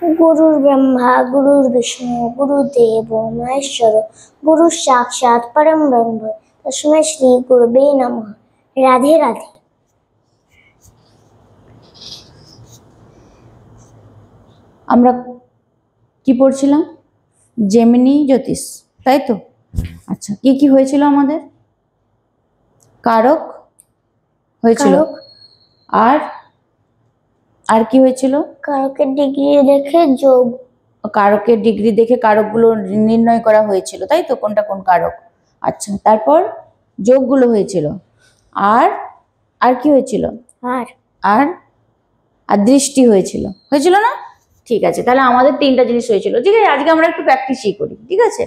गुरुर् ब्रह्मा गुरुर्विष्णु गुरुदेव महेश्वर गुरु साक्षाৎ परम ब्रह्म तस्मै श्री गुरुवे नमः। राधे राधे। আমরা কি পড়ছিলাম? জেমিনি জ্যোতিষ, তাই তো? আচ্ছা, কি কি হয়েছিল আমাদের? কারক হয়েছিল, আর আর কি হয়েছিল? কারকের ডিগ্রি দেখে যোগ, কারকের ডিগ্রি দেখে কারকগুলো নির্ণয় করা হয়েছিল, তাই তো? কোনটা কোন কারক। আচ্ছা, তারপর যোগগুলো হয়েছিল, আর আর কি হয়েছিল? আর আর আর দৃষ্টি হয়েছিল, হয়েছিল না? ঠিক আছে, তাহলে আমাদের তিনটা জিনিস হয়েছিল। ঠিক আছে, আজকে আমরা একটু প্র্যাকটিসই করি। ঠিক আছে,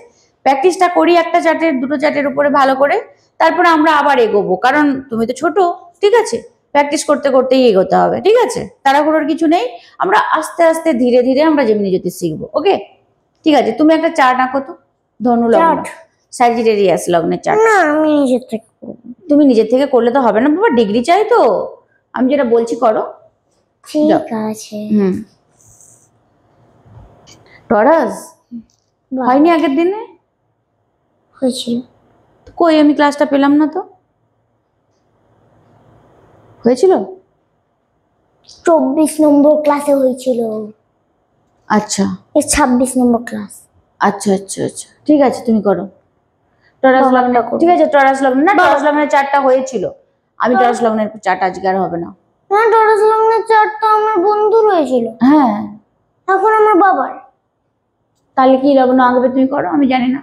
প্র্যাকটিসটা করি একটা চার্টের দুটো চার্টের উপরে ভালো করে, তারপরে আমরা আবার এগোবো, কারণ তুমি তো ছোট। ঠিক আছে, প্র্যাকটিস করতে করতেই এগোতে হবে। ঠিক আছে, তাড়াহুড়োর কিছু নেই, আমরা আস্তে আস্তে ধীরে ধীরে আমরা জেমিনি জ্যোতিষ শিখবো। ওকে, ঠিক আছে, তুমি একটা চার্ট আঁকো তো, ধনু লগ্ন স্যাজিটেরিয়াস লগ্নের চার্ট। না, আমি নিজের থেকে করব। তুমি নিজের থেকে করলে তো হবে না বাবা, ডিগ্রি চাই তো। আমি যেটা বলছি করো। ঠিক আছে। টরাস হয়নি আগের দিনে? হয়েছিল। কই, আমি ক্লাসটা পেলাম না তো। হয়েছিল 24 নম্বর ক্লাসে হয়েছিল। আচ্ছা, এর 26 নম্বর ক্লাস। আচ্ছা আচ্ছা আচ্ছা, ঠিক আছে, তুমি করো টরাস বাবা, লগ্ন। ঠিক আছে, টরাস লগ্ন না, টরাস লগ্নের চারটা হয়েছিল। আমি টরাস লগ্নের চারটা আজকে আর হবে না। না, টরাস লগ্নের চার্ট তো আমার বন্ধুর হয়েছিল। হ্যাঁ, এখন আমার বাবার। তাহলে কি লগ্ন আঁকবে তুমি করো, আমি জানি না।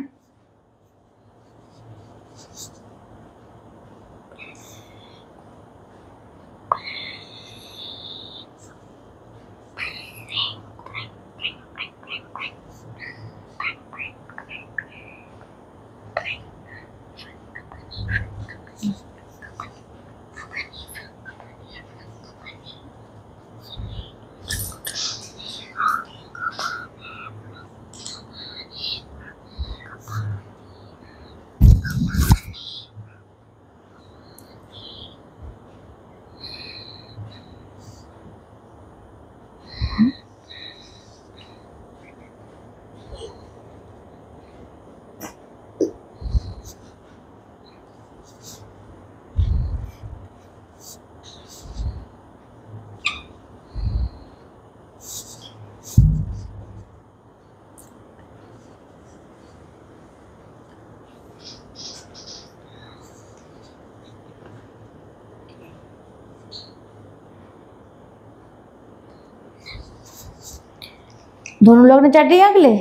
ধনু লগ্নে চারটেই আঁকলে?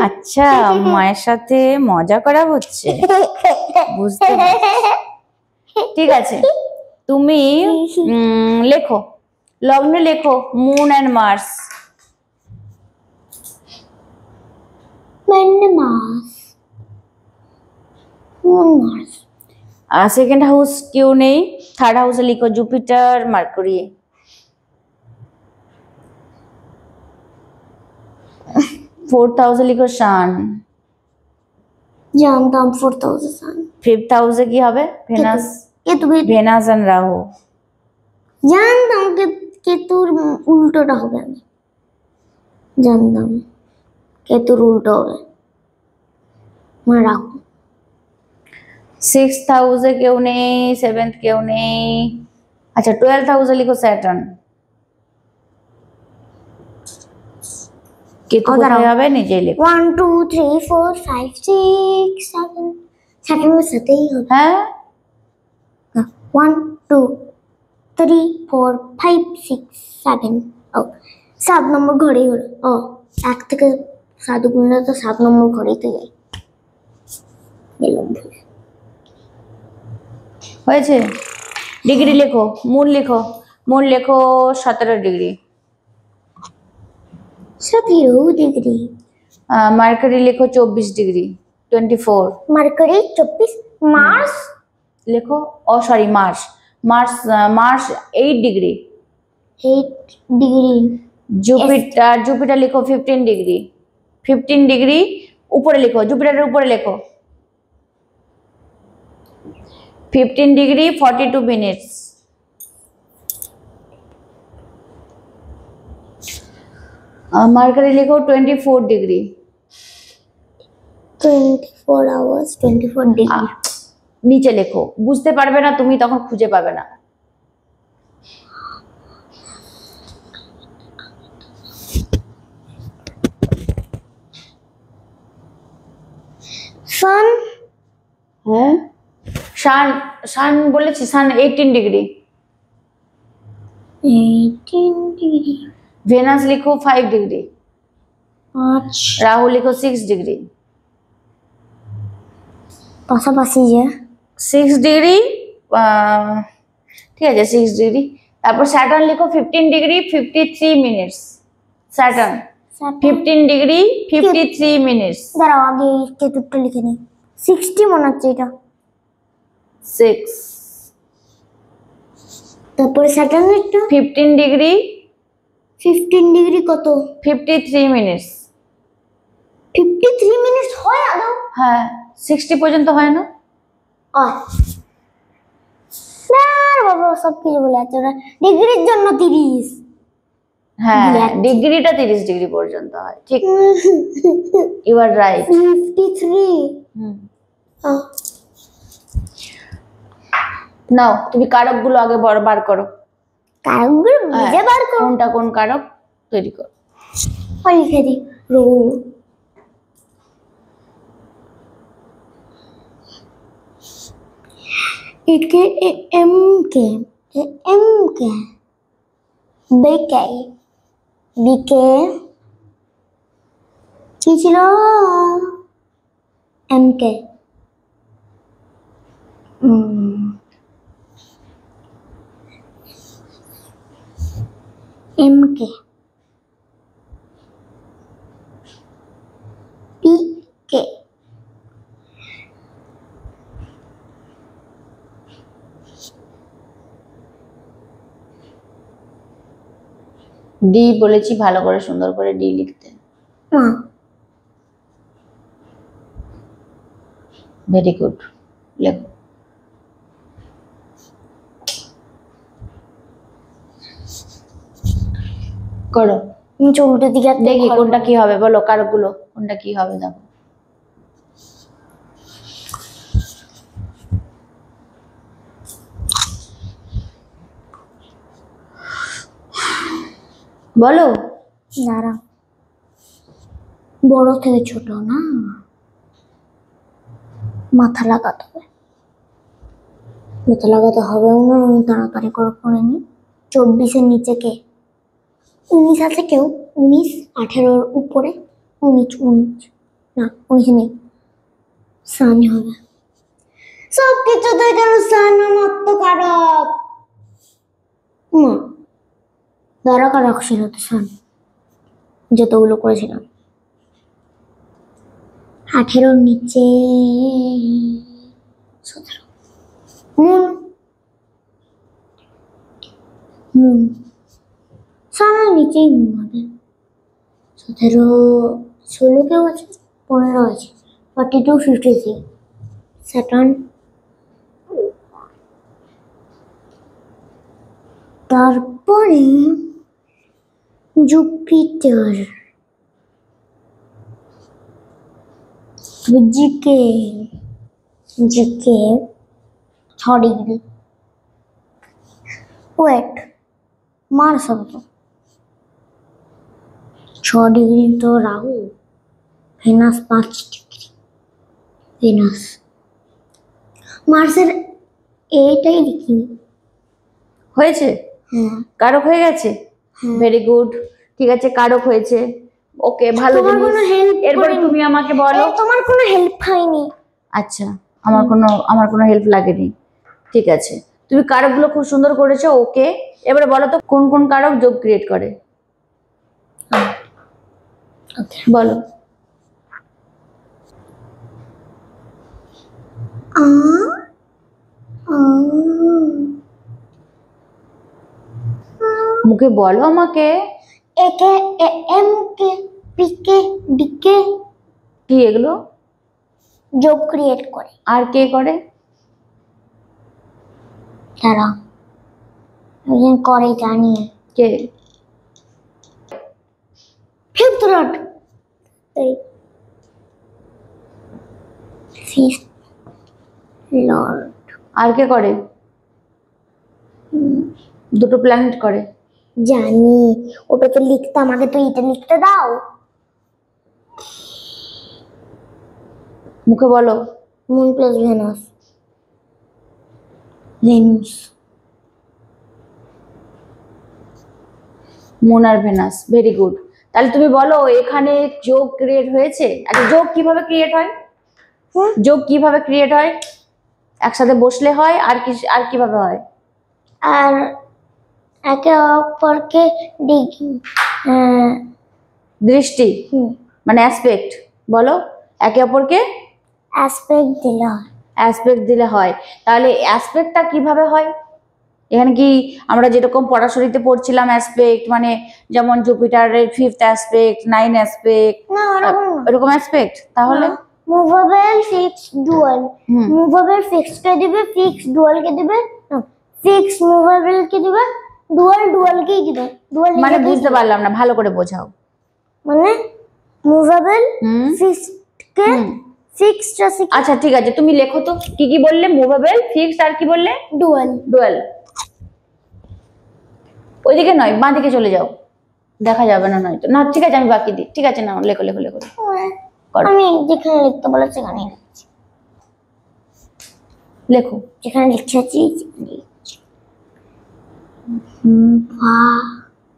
আচ্ছা, মায়ের সাথে মজা করা হচ্ছে, বুঝতে পারছি। ঠিক আছে, তুমি লেখো, লগ্নে লেখো moon and Mars. Second house কেউ নেই, থার্ড হাউসে লিখো জুপিটার মার্কুরি। ফোর্থ হাউসে লিখো সান। জানতাম 4000। ফিফথ হাউসে কি হবে? ভেনাস। Venus and Rahu. জানতাম কেতুর উল্টোটা হবে, আমি জানতাম কেতুর উল্টো হবে, মানে রাহু। সিক্সথ হাউসে কেউ নেই, সেভেন্থ কেউ নেই। আচ্ছা, 12th হাউসে লিখো স্যাটার্ন। কেতু কোথায় হবে নিজেই লেখো। 1 2 3 4 5 6 7 স্যাটার্নের সাথেই হবে। হ্যাঁ, 1 2 3 4 5 6 7। ও 7 নম্বর ঘরেই হলো। ও 1 থেকে 7 গুণলে তো 7 নম্বর ঘরেই তো যাই। হয়েছে। ডিগ্রি লেখো, মূল লেখো, মূল লেখো 17 ডিগ্রি। 17 ডিগ্রি। মার্কারি লেখো 24 ডিগ্রি, 24। মার্কারি 24। মার্স লেখো, oh sorry, Mars, Mars, Mars 8 degree. 8 degree. Jupiter লিখো 15 ডিগ্রি। 15 ডিগ্রি উপরে লিখো, জুপিটারের উপরে লেখো 15 ডিগ্রি 42 মিনিটস। মার্কারি লেখো 24 ডিগ্রি। 24 hours 24 degree. নিচে লেখো, বুঝতে পারবে না তুমি, তখন খুঁজে পাবে না। সান, হ্যাঁ সান, সান বলেছি, সান 18 ডিগ্রি। 18 ডিগ্রি। ভেনাস লিখো 5 ডিগ্রি। আচ্ছা, রাহু লিখো 6 ডিগ্রি। পাশাপাশি যে 6 ডিগ্রি, ঠিক আছে 6 ডিগ্রি। তারপর স্যাটার্ন লিখো 15 degree 53 minutes. Saturn 15 degree 53 minutes. দাঁড়াও আগে এই কেতুটা লিখে নিই। 60 মনে হচ্ছে এটা। 6 তারপরে স্যাটার্নেরটা 15 ডিগ্রি 15 ডিগ্রি কত? 53 মিনিটস। 53 মিনিট হয় আদৌ? হ্যাঁ 60 পর্যন্ত হয় না? হয় না বাবা, সব কিছু বলে আছে ওরা। ডিগ্রির জন্য 30। হ্যাঁ ভুলে যাচ্ছি। ডিগ্রিটা 30 ডিগ্রি পর্যন্ত হয়, ঠিক। You R right. 53। নাও তুমি কারক গুলো আগে বার করো। কারকগুলো নিজে বার করো। কোনটা কোন কারক তৈরি করো। লিখে দিই রোল। একে এম কে এম কে বেকে বিকে কি ছিল? M K M K P K D বলেছি ভালো করে সুন্দর করে ডি লিখতে। ভেরি গুড, লেখো। করো, নিচে উল্টো দিকে দেখি কোনটা কি হবে, বলো কারক গুলো কোনটা কি হবে, দেখো। বলো। দাঁড়া, বড় থেকে ছোট না, মাথা লাগাতে হবে। মাথা লাগাতে হবে না, আমি তাড়াতাড়ি করে পড়ে নি। 24-এর নিচে কে? 19 আছে কেউ? 19, 18-র উপরে 19 না, 19 নেই। সান হবে সব কিছু তো এখানে। সান আমার তো কারক না, দ্বারা কারক ছিল তো সান, যতগুলো করেছিলাম। 18-র নিচে 17 মুন মুন সানের নিচেই মুন হবে। 17, 16 কেউ আছে, 15 আছে, 42, 53 স্যাটার্ন। তারপরে জুপিটার, জিকে জিকে 6 ডিগ্রি। ওয়েট, মার্স হবে তো 6 ডিগ্রি তো রাহু। Venus 5 degree. ভেনাস মার্সের এইটাই লিখিনি। হয়েছে? হ্যাঁ কারক হয়ে গেছে, ভেরি গুড, ঠিক আছে কারক হয়েছে। ওকে, ভালো তোমার জিনিস। কোনো হেল্প এরপর তুমি আমাকে বলো। তোমার কোনো হেল্প হয়নি। আচ্ছা, আমার কোনো হেল্প লাগেনি, ঠিক আছে। তুমি কারক গুলো খুব সুন্দর করেছো, ওকে। এবারে বলো তো কোন কোন কারক যোগ ক্রিয়েট করে, বলো। মুখে বলো আমাকে। একে এম কে পি কে ডি কে কি এগুলো যোগ ক্রিয়েট করে। আর কে করে? তারা করে জানি। কে? রড ফিফথ লর্ড। আর কে করে? দুটো প্ল্যানেট করে। জানি, ওটা তো লিখতে, আমাকে তো এটা লিখতে দাও। মুখে বলো। Moon plus Venus. Venus. Moon আর ভেনাস, ভেরি গুড। তাহলে তুমি বলো এখানে যোগ ক্রিয়েট হয়েছে? আচ্ছা, যোগ কিভাবে ক্রিয়েট হয়? যোগ কিভাবে ক্রিয়েট হয়? একসাথে বসলে হয়, আর কি, আর কিভাবে হয়? আর একে অপরকে দৃষ্টি, মানে অ্যাসপেক্ট। বলো, একে অপরকে অ্যাসপেক্ট দিলে হয়। অ্যাসপেক্ট দিলে হয়। তাহলে অ্যাসপেক্টটা কিভাবে হয়? এখানে কি আমরা যেরকম পড়াশোনাতে পড়ছিলাম অ্যাসপেক্ট, মানে যেমন জুপিটারের 5th অ্যাসপেক্ট, 9 অ্যাসপেক্ট, না এরকম অ্যাসপেক্ট? তাহলে movable fixed dual. Movable fixed কে দিবে, ফিক্সড ডুয়াল কে দিবে, ফিক্স মুভেবল কে দিবে, ডুয়াল ডুয়াল কে দিবে। ডুয়াল মানে বুঝতে পারলাম না, ভালো করে বোঝাও। মানে মুভেবল ফিক্সড কে ফিক্সড আছে। আচ্ছা ঠিক আছে, তুমি লেখো তো কি কি বললে? মুভেবল, ফিক্সড, আর কি বললে? ডুয়াল। ডুয়াল। ওইদিকে নয়, বাঁ দিকে চলে যাও, দেখা যাবে না নয়তো। না ঠিক আছে, আমি বাকি দিই। ঠিক আছে, না লেখো লেখো লেখো। আমি যেখানে লিখতে বলেছি সেখানে লেখো, যেখানে লিখেছি।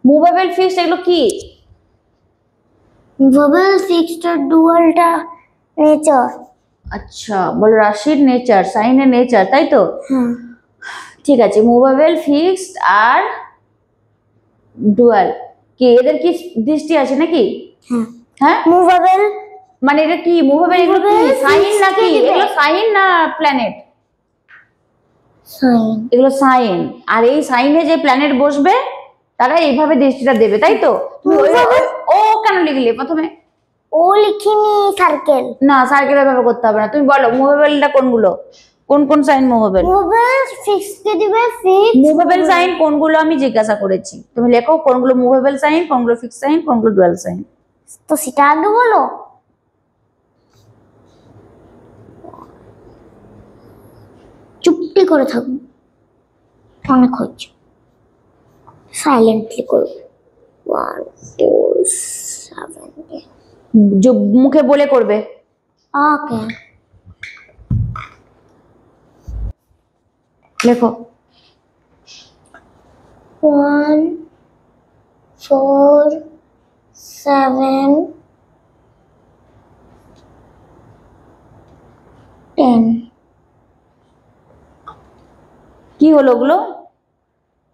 মুভেবল, ফিক্সড এগুলো কি? মুভেবল ফিক্সড আর ডুয়ালটা নেচার। আচ্ছা, বলো রাশির নেচার, সাইনের নেচার, তাই তো? ঠিক আছে, মুভেবল, ফিক্সড আর ডুয়াল কি এদের কি দৃষ্টি আছে নাকি? হ্যাঁ, মুভেবল মানে এটা কি মুভেবল? এগুলো কি সাইন নাকি? এগুলো সাইন না প্ল্যানেট? সাইন। এগুলো সাইন। আর এই সাইনে যে প্ল্যানেট বসবে তারা এইভাবে দৃষ্টিটা দেবে, তাই তো? ও কেন লিখলে প্রথমে? ও লিখিনি, সার্কেল। না, সার্কেল এভাবে করতে হবে না। তুমি বলো মুভেবলটা কোনগুলো, কোন কোন সাইন মুভেবল? মুভেবল ফিক্স কে দিবে, ফিক্স। মুভেবল সাইন কোনগুলো আমি জিজ্ঞাসা করেছি, তুমি লেখো কোনগুলো মুভেবল সাইন, কোনগুলো ফিক্স সাইন, কোনগুলো ডুয়াল সাইন। তো সেটা আগে বলো। চুপটি করে থাকবো, অনেক হচ্ছে। সাইলেন্টলি করবো। 1 4 7 মুখে বলে করবে। ওকে, লেখো। 1 4 7 10। কি হলো ওগুলো?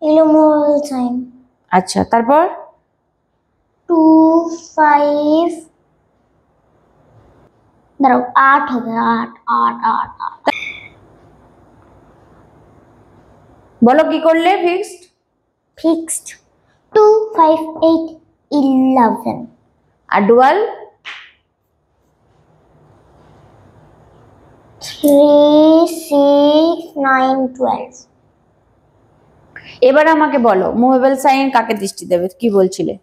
এলো মুভেবল সাইন। আচ্ছা, তারপর 2 5 দাঁড়াও, 8 হবে। 8 8 8 8। বলো কি করলে? ফিক্সড। ফিক্সড 2 5 8 11। আর ডুয়াল? 3 6 9 12। এবার আমাকে বলো মুভেবল সাইন কাকে দৃষ্টি দেবে, কি বলছিলে?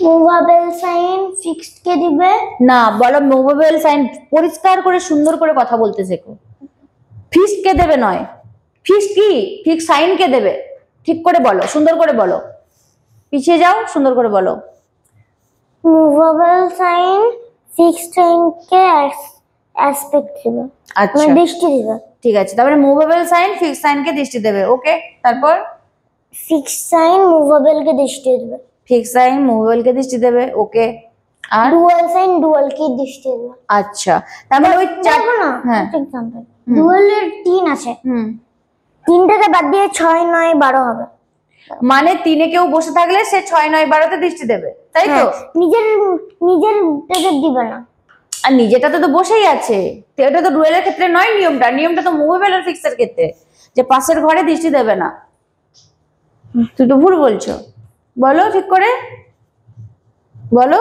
মুভেবল সাইন ফিক্সড কে দিবে। না, বলো মুভেবল সাইন, পরিষ্কার করে সুন্দর করে কথা বলতে শেখো। ফিক্সড কে দেবে নয়, ফিক্সড কি, ফিক্স সাইন কে দেবে? ঠিক করে বলো, সুন্দর করে বলো, পিছিয়ে যাও, সুন্দর করে বলো। মুভেবল সাইন ফিক্সড সাইন কে অ্যাসপেক্ট দিবে, আচ্ছা মানে দৃষ্টি দিবে। ঠিক আছে, তারপরে মুভেবল সাইন ফিক্স সাইন কে দৃষ্টি দেবে। ওকে, তারপর ফিক্সড সাইন মুভেবল কে দৃষ্টি দিবে। ফিক্স সাইন মুভেবল কে দৃষ্টি দেবে। ওকে, আর ডুয়াল সাইন ডুয়াল কে দৃষ্টি দিবে। আচ্ছা, তারপরে ওই দেখো না, হ্যাঁ, এক্সাম্পল ডুয়ালের 3 আছে, 3 থেকে বাদ দিয়ে 6 9 12 হবে। মানে 3-এ কেউ বসে থাকলে সে 6 9 12-তে দৃষ্টি দেবে, তাই তো? নিজের নিজের দিবে না। আর নিজেটাতে তো বসেই আছে, তো এটা তো ডুয়েলের ক্ষেত্রে নয়। নিয়মটা তো মুভেবল আর ফিক্সের ক্ষেত্রে, যে পাশের ঘরে দৃষ্টি দেবে না। তুই তো ভুল বলছো, বলো ঠিক করে বলো।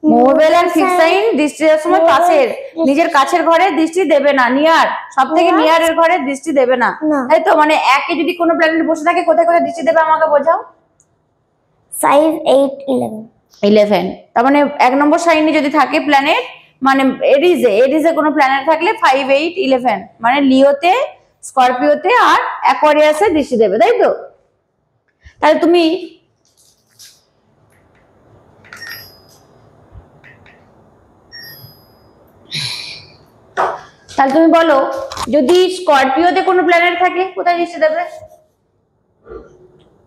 মুভেবল আর ফিক্স সাইন দৃষ্টি দেওয়ার সময় পাশের, নিজের কাছের ঘরে দৃষ্টি দেবে না। নিয়ার, সব থেকে নিয়ারের ঘরে দৃষ্টি দেবে না, তাই তো? মানে একে যদি কোনো প্ল্যানেট বসে থাকে কোথায় কোথায় দৃষ্টি দেবে আমাকে বোঝাও। 5 8 11। 11। তার মানে 1 নম্বর সাইনে যদি থাকে প্ল্যানেট, মানে এরিজে কোনো প্ল্যানেট থাকলে 5, 8, 11 মানে লিওতে, স্করপিওতে আর অ্যাকোয়ারিয়াসে দৃষ্টি দেবে, তাই তো? তাহলে তুমি বলো, যদি স্করপিওতে কোনো প্ল্যানেট থাকে কোথায় দৃষ্টি দেবে?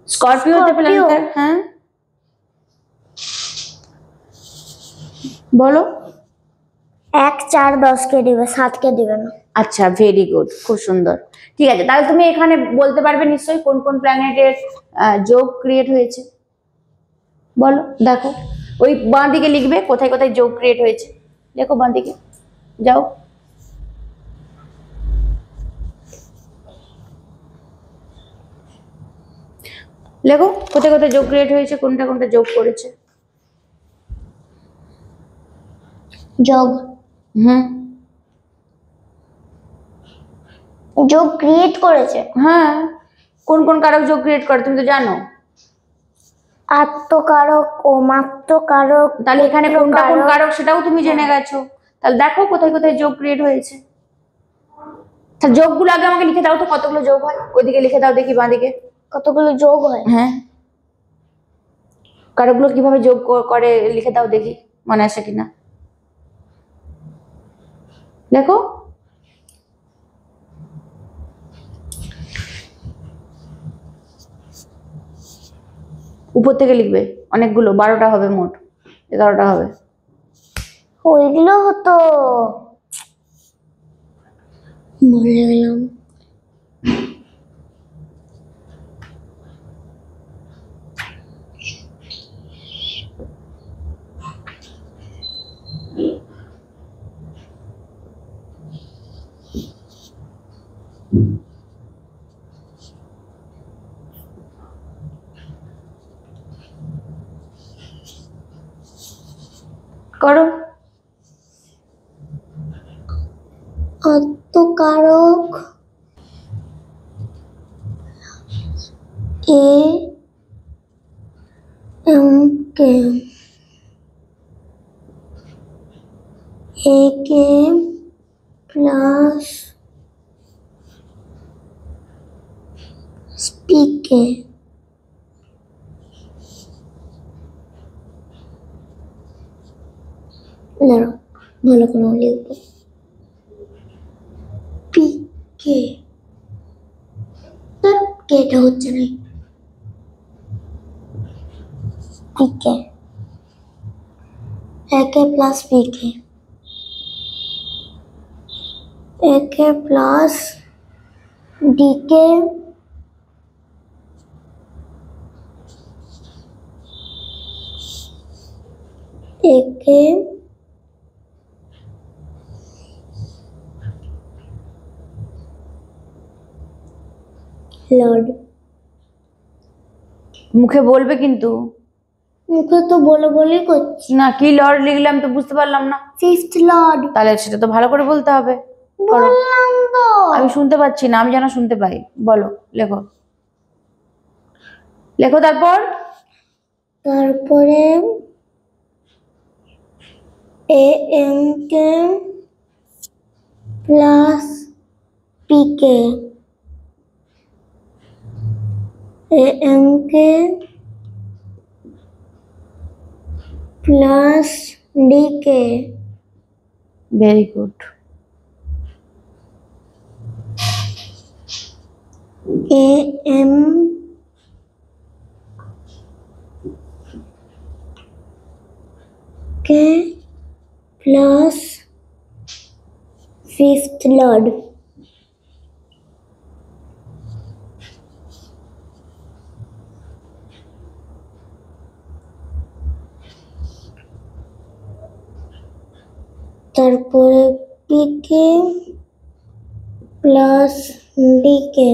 স্করপিওতে প্ল্যানেট থাকে, হ্যাঁ বলো। 1, 4, 10 কে দিবে, 7 কে দিবে না। আচ্ছা, ভেরি গুড, খুব সুন্দর। ঠিক আছে, তাহলে তুমি এখানে বলতে পারবে নিশ্চয়ই কোন কোন প্ল্যানেটের যোগ ক্রিয়েট হয়েছে, বলো দেখো। ওই বাঁ দিকে লিখবে কোথায় কোথায় যোগ ক্রিয়েট হয়েছে, লেখো বাঁ দিকে যাও। লেখো কোথায় কোথায় যোগ ক্রিয়েট হয়েছে, কোনটা কোনটা যোগ করেছে। যোগ যোগ ক্রিয়েট করেছে। হ্যাঁ, কোন কোন কারক যোগ ক্রিয়েট করে তুমি তো জানো। আত্মকারক ও মাত্রকারক। তাহলে এখানে কোনটা কোন কারক সেটাও তুমি জেনে গেছো। তাহলে দেখো কোথায় কোথায় যোগ ক্রিয়েট হয়েছে। তাহলে যোগগুলো আগে আমাকে লিখে দাও তো, কতগুলো যোগ হয় ওইদিকে লিখে দাও দেখি, বাঁ দিকে কতগুলো যোগ হয়। হ্যাঁ, কারকগুলো কিভাবে যোগ করে লিখে দাও দেখি, মনে আসে কিনা দেখো। উপর থেকে লিখবে, অনেকগুলো, 12টা হবে মোট, 11টা হবে। ওইগুলো হতো, ভুলে গেলাম। করো। আত্মকারক এ এম কে প্লাস স্পিকে ভালো করে লিখবো। পিকে কেটা হচ্ছে না, পিকে একে প্লাস পিকে, একে প্লাস ডিকে একে লর্ড। মুখে বলবে কিন্তু, মুখে তো বলে বলেই করছি না কি লর্ড লিখলাম তো বুঝতে পারলাম না। 5th Lord. তাহলে সেটা তো ভালো করে বলতে হবে। বললাম তো, আমি শুনতে পাচ্ছি না, আমি যেন শুনতে পাই, বলো লেখো লেখো। তারপরে A M K plus PK, A M K plus DK. Very good. A M K plus 5th lord. তারপরে PK plus DK,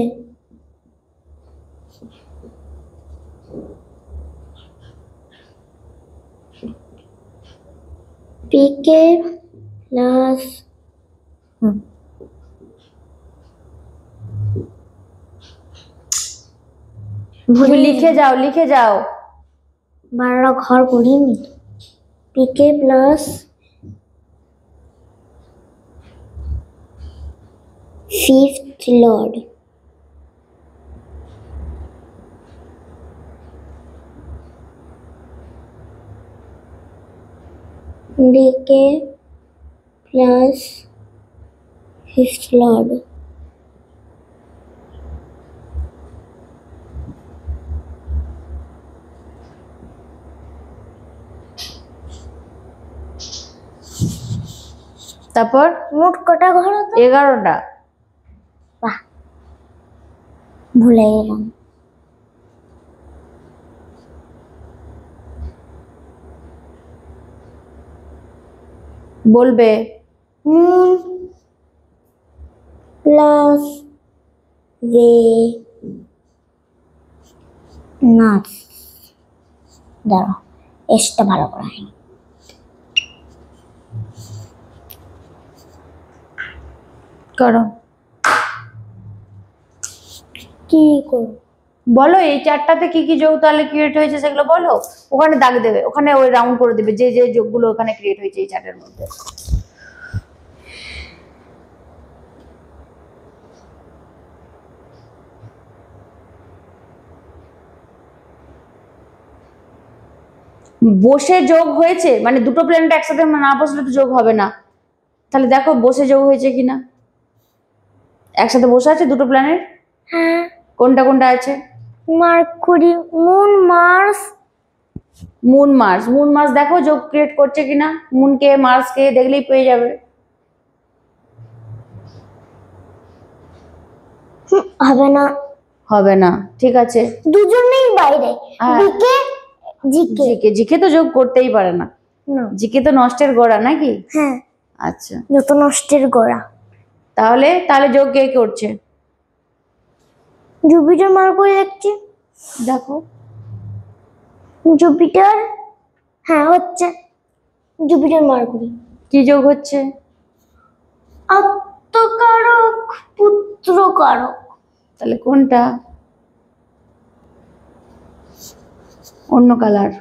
PK plus লিখে যাও 12 ঘর করিনি। PK plus fifth lord. DK plus fifth lord. তারপর মোট কটা ঘর হতো? 11টা। বাহ, ভুলে গেলাম। বলবে মুন প্লাস ভেনাস। দাঁড়াও, এসটা ভালো করে হয়নি। করো, কি করব? বলো এই চারটাতে কি কি যোগ তাহলে ক্রিয়েট হয়েছে সেগুলো বলো। ওখানে দাগ দেবে, ওখানে ওই রাউন্ড করে দেবে যে যে যোগগুলো ওখানে ক্রিয়েট হয়েছে এই চার্টের মধ্যে। বসে যোগ হয়েছে মানে দুটো প্ল্যানেট একসাথে না বসলে তো যোগ হবে না। তাহলে দেখো বসে যোগ হয়েছে কিনা। একসাথে বসে আছে দুটো প্ল্যানেট? হ্যাঁ, কোনটা কোনটা আছে? Mercury, Moon, Mars. Moon Mars, moon Mars দেখো যোগ ক্রিয়েট করছে কিনা। মুনকে মার্সকে দেখলেই পেয়ে যাবে। হবে না, হবে না, ঠিক আছে। দুজনেই বাইরে। হ্যাঁ। Decay GK. জিকে, জিকে তো যোগ করতেই পারে না। না। জিকে তো নষ্টের গোড়া নাকি? হ্যাঁ, আচ্ছা, যত নষ্টের গোড়া। তাহলে তাহলে যোগ কে করছে? জুপিটার মার্কুরি দেখছি। দেখো জুপিটার, হ্যাঁ হচ্ছে জুপিটার মার্কুরি। কি যোগ হচ্ছে? আত্মকারক পুত্রকারক। তাহলে কোনটা? অন্য কালার,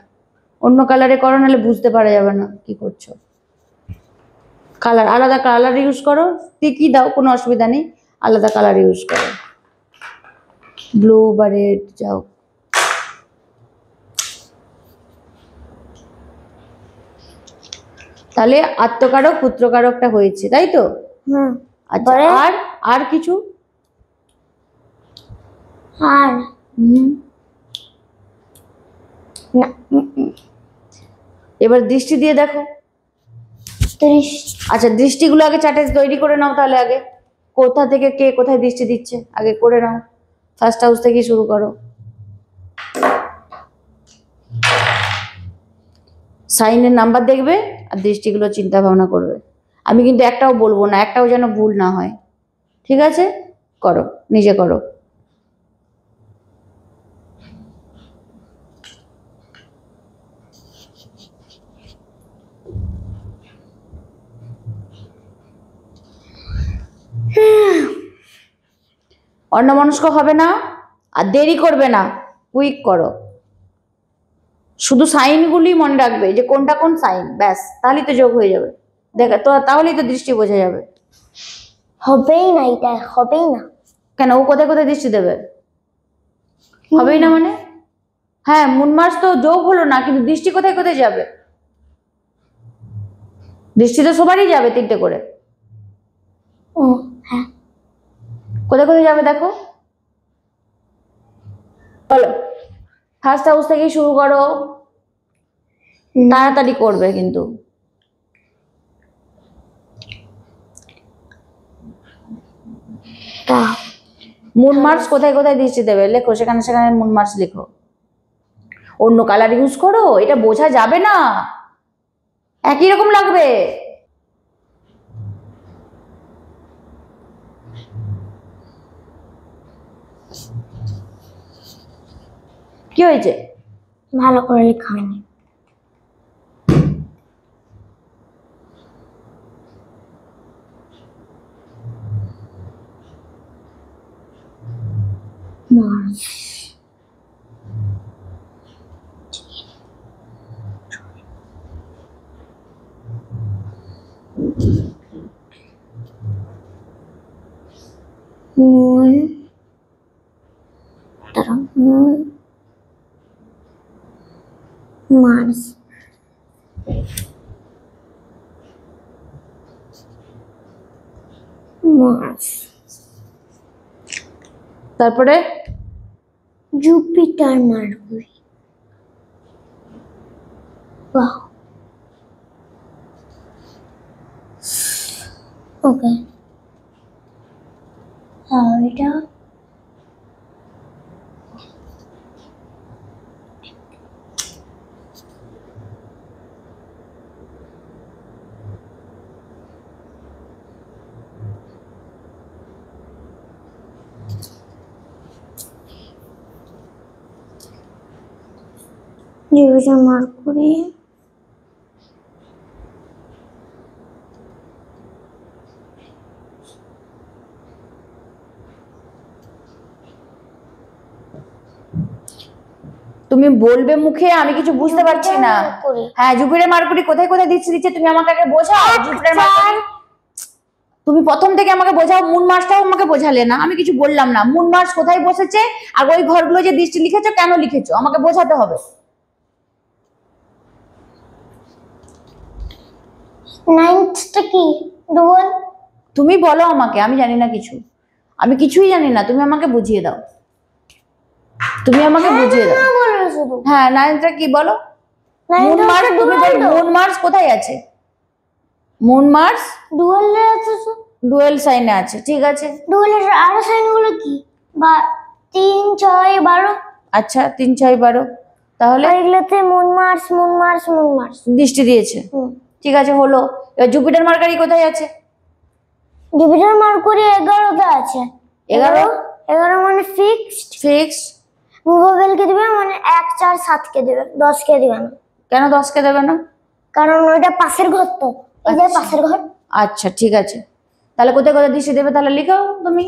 অন্য কালারে করো, নাহলে বুঝতে পারা যাবে না কি করছো। কালার আলাদা কালার ইউজ করো, কি দাও কোনো অসুবিধা নেই, আলাদা কালার ইউজ করো, ব্লু বা রেড যাও। তাহলে আত্মকারক পুত্রকারকটা হয়েছে, তাই তো? আচ্ছা, আর আর কিছু? আর না, এবার দৃষ্টি দিয়ে দেখো। আচ্ছা, দৃষ্টিগুলো আগে চার্টে তৈরি করে নাও তাহলে। আগে কোথা থেকে কে কোথায় দৃষ্টি দিচ্ছে আগে করে নাও। ফার্স্ট হাউস থেকে শুরু করো। সাইনের নাম্বার দেখবে আর দৃষ্টিগুলো চিন্তা ভাবনা করবে। আমি কিন্তু একটাও বলবো না, একটাও যেন ভুল না হয়, ঠিক আছে? করো, নিজে করো। অন্যমনস্ক হবে না আর দেরি করবে না, কুইক করো। শুধু সাইনগুলি মনে রাখবে যে কোনটা কোন সাইন, ব্যাস, তাহলেই তো যোগ হয়ে যাবে। দেখো তো, তাহলেই তো দৃষ্টি বোঝা যাবে। হবেই না, এটা হবেই না। কেন, ও কোথায় কোথায় দৃষ্টি দেবে? হবেই না মানে? হ্যাঁ, মুন মাস তো যোগ হলো না, কিন্তু দৃষ্টি কোথায় কোথায় যাবে? দৃষ্টি তো সবারই যাবে তিনটে করে। ও হ্যাঁ, কোথায় কোথায় যাবে দেখো, বলো। ফার্স্ট হাউস থেকে শুরু করো, তাড়াতাড়ি করবে কিন্তু। মুন মার্স কোথায় কোথায় দৃষ্টি দেবে লেখো, সেখানে সেখানে মুন মার্স লেখো। অন্য কালার ইউজ করো, এটা বোঝা যাবে না, একই রকম লাগবে। কি হয়েছে? ভালো করে লেখা হয়নি। মার্স, মুন, দাঁড়াও, মুন, মার্স, মার্স, তারপরে জুপিটার, মার্কুরি। বাহ, ওকে, এটা জুপিটার, মার্কুরি, তুমি বলবে মুখে, আমি কিছু বুঝতে পারছি না। মার্কুরি। হ্যাঁ, জুপিটার মার্কুরি কোথায় কোথায় দিচ্ছে তুমি আমাকে আগে বোঝাও। জুপিটার মার্কুরি তুমি প্রথম থেকে আমাকে বোঝাও। মুন মার্সটাও আমাকে বোঝালে না, আমি কিছু বললাম না। মুন মার্স কোথায় বসেছে আর ওই ঘরগুলো যে দৃষ্টি লিখেছো কেন লিখেছো আমাকে বোঝাতে হবে। নাইনথটা কি? ডুয়াল। তুমি বলো আমাকে, আমি জানি না কিছু, আমি কিছুই জানি না, তুমি আমাকে বুঝিয়ে দাও, তুমি আমাকে বুঝিয়ে দাও। বলো শুধু। হ্যাঁ, নাইনটা কি বলো? মুন মার্স, তুমি বলো মুন মার্স কোথায় আছে? মুন মার্স ডুয়ালে আছে তো। ডুয়েল সাইনে আছে, ঠিক আছে। ডুয়ালের আরো সাইনগুলো কি? বা 3, 6, 12। আচ্ছা, 3, 6, 12, তাহলে এগুলোতে moon Mars, moon Mars, moon Mars দৃষ্টি দিয়েছে, ঠিক আছে, হলো। এবার জুপিটার মার্কারি কোথায় আছে? জুপিটার, মার্কুরি 11তে আছে। 11? 11 মানে ফিক্সড। ফিক্সড। মুভেবল কে দিবে মানে 1, 4, 7 কে দিবে, 10 কে দিবে না। কেন 10 কে দেবে না? কারণ ওইটা পাশের ঘর তো, এই যে পাশের ঘর। আচ্ছা, ঠিক আছে, তাহলে কোথায় কোথায় দৃষ্টি দেবে তাহলে লিখো তুমি।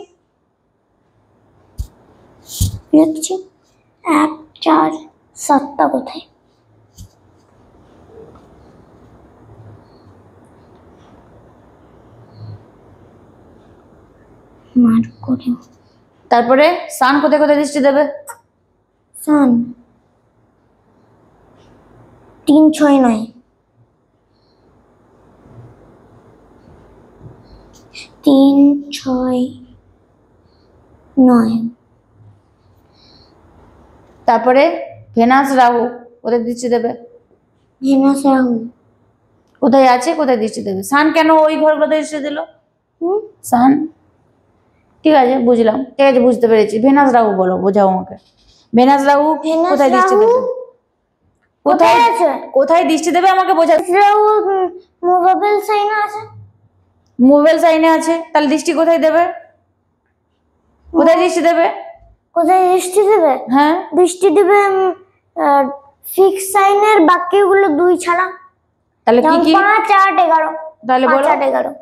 লিখছি 1, 4, 7টা কোথায়? মার্কুরি। তারপরে সান কোথায় কোথায় দৃষ্টি দেবে? সান 3, 6, 9। 3, 6, 9। তারপরে ভেনাস রাহু কোথায় দৃষ্টি দেবে? ভেনাস, রাহু। কোথায় আছে, কোথায় দৃষ্টি দেবে? সান কেন ওই ঘরগুলোতে দৃষ্টি দিল? সান, ঠিক আছে, বুঝলাম, ঠিক আছে, বুঝতে পেরেছি। ভেনাস রাহু বলো, বোঝাও আমাকে। ভেনাস রাহু ভেনাস, কোথায় দৃষ্টি রাহু দেবে? কোথায় আছে? কোথায় দৃষ্টি দেবে আমাকে বোঝাও। রাহু মুভেবল সাইন আছে। মুভেল সাইনে আছে, তাহলে দৃষ্টি কোথায় দেবে? কোথায় দৃষ্টি দেবে? কোথায় দৃষ্টি দেবে? হ্যাঁ, দৃষ্টি দেবে ফিক্স সাইনের বাকিগুলো 2 ছাড়া। তাহলে কি কি? 5, 8, 11। তাহলে 5, বলো। 8, 11।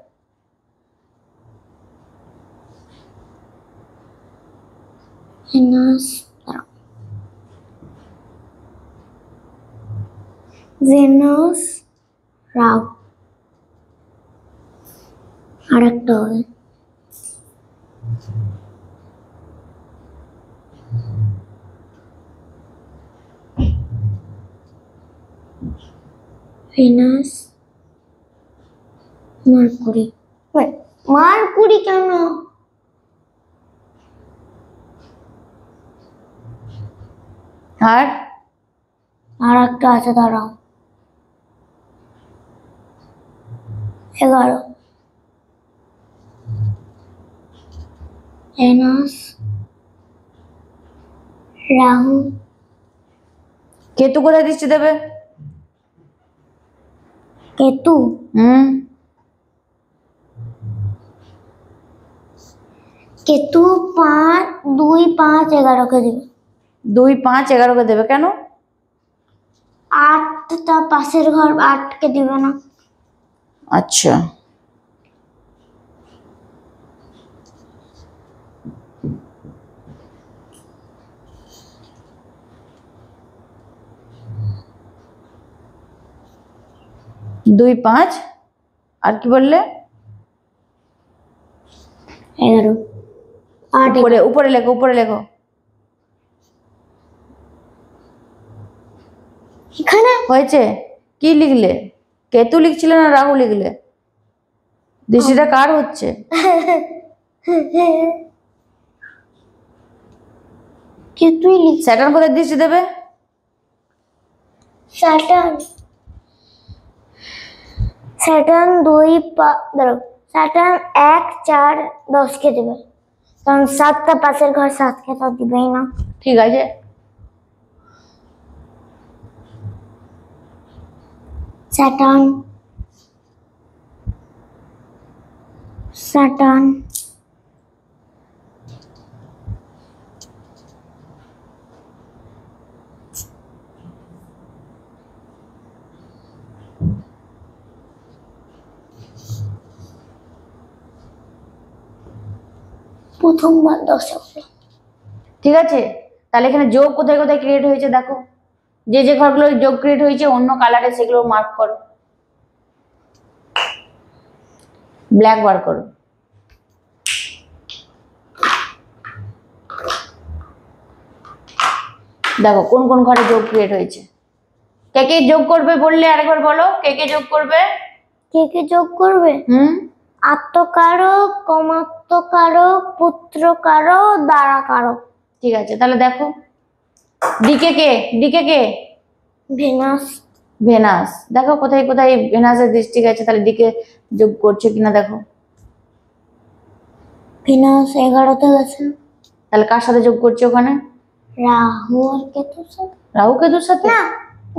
Venus, Venus, Rahu. আরেকটা হবে ভেনাস, মার্কুরি। মার্কুরি কেন? আর আরেকটা আছে, দাঁড়াও। 11। ভেনাস, রাহু। কেতু কোথায় দৃষ্টি দেবে? কেতু, কেতু 5, 2, 5, 11 কে দিবে। 2, 5, 11 কে দেবে কেন? 8টা পাশের ঘর, 8 কে দিবে না। আচ্ছা, দুই, 5, আর কি বললে? 11 8 উপরে উপরে লেখো, উপরে লেখো। এখানে হয়েছে? কি লিখলে? কেতু লিখছিলে না রাহু লিখলে? দৃষ্টিটা কার হচ্ছে? কে তুই লিখ। স্যাটার্ন কোথায় দৃষ্টি দেবে? স্যাটার্ন 2 ধরো স্যাটার্ন 1 4 10 কে দেবে, কারণ 7টা পাশের ঘর 7 কে তো দিবেই না। ঠিক আছে। স্যাটার্ন প্রথমবার 10 হলো। ঠিক আছে, তাহলে এখানে যোগ কোথায় কোথায় ক্রিয়েট হয়েছে দেখো। যে যে ঘরগুলো যোগ ক্রিয়েট হয়েছে অন্য কালারে সেগুলো মার্ক করো, ব্ল্যাক বার করো। দেখো কোন কোন ঘরে যোগ ক্রিয়েট হয়েছে। কে কে যোগ করবে বললে আরেকবার বলো, কে কে যোগ করবে? কে যোগ করবে? আত্মকারক, কমাত্মকারক, পুত্রকারক, দ্বারাকারক। ঠিক আছে, তাহলে দেখো ডিকে কে, ডিকে কে? ভেনাস। ভেনাস। দেখো কোথায় কোথায় ভেনাসের দৃষ্টি গেছে, তাহলে ডিকে যোগ করছে কিনা দেখো। ভেনাস 11তে গেছে। তাহলে কার সাথে যোগ করছে ওখানে? রাহু আর কেতুর সাথে। রাহু কেতুর সাথে না,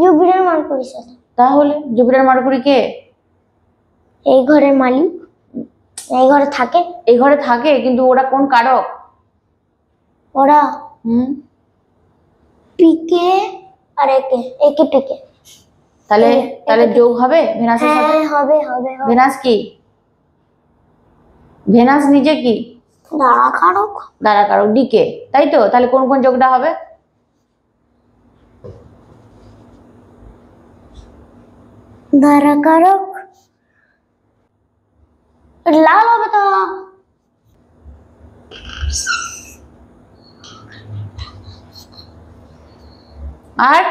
জুপিটার মার্কুরির সাথে। তাহলে জুপিটার মার্কুরি কে? এই ঘরের মালিক, এই ঘরে থাকে। এই ঘরে থাকে, কিন্তু ওরা কোন কারক? ওরা পিকে আর একে পিকে। তাহলে তাহলে যোগ হবে ভেনাসের সাথে? হ্যাঁ হবে হবে। ভেনাস কি? ভেনাস নিজে কি? দ্বারাকারক। দ্বারাকারক ডিকে, তাই তো? তাহলে কোন কোন যোগটা হবে? দ্বারাকারক লাল হবে তো। আর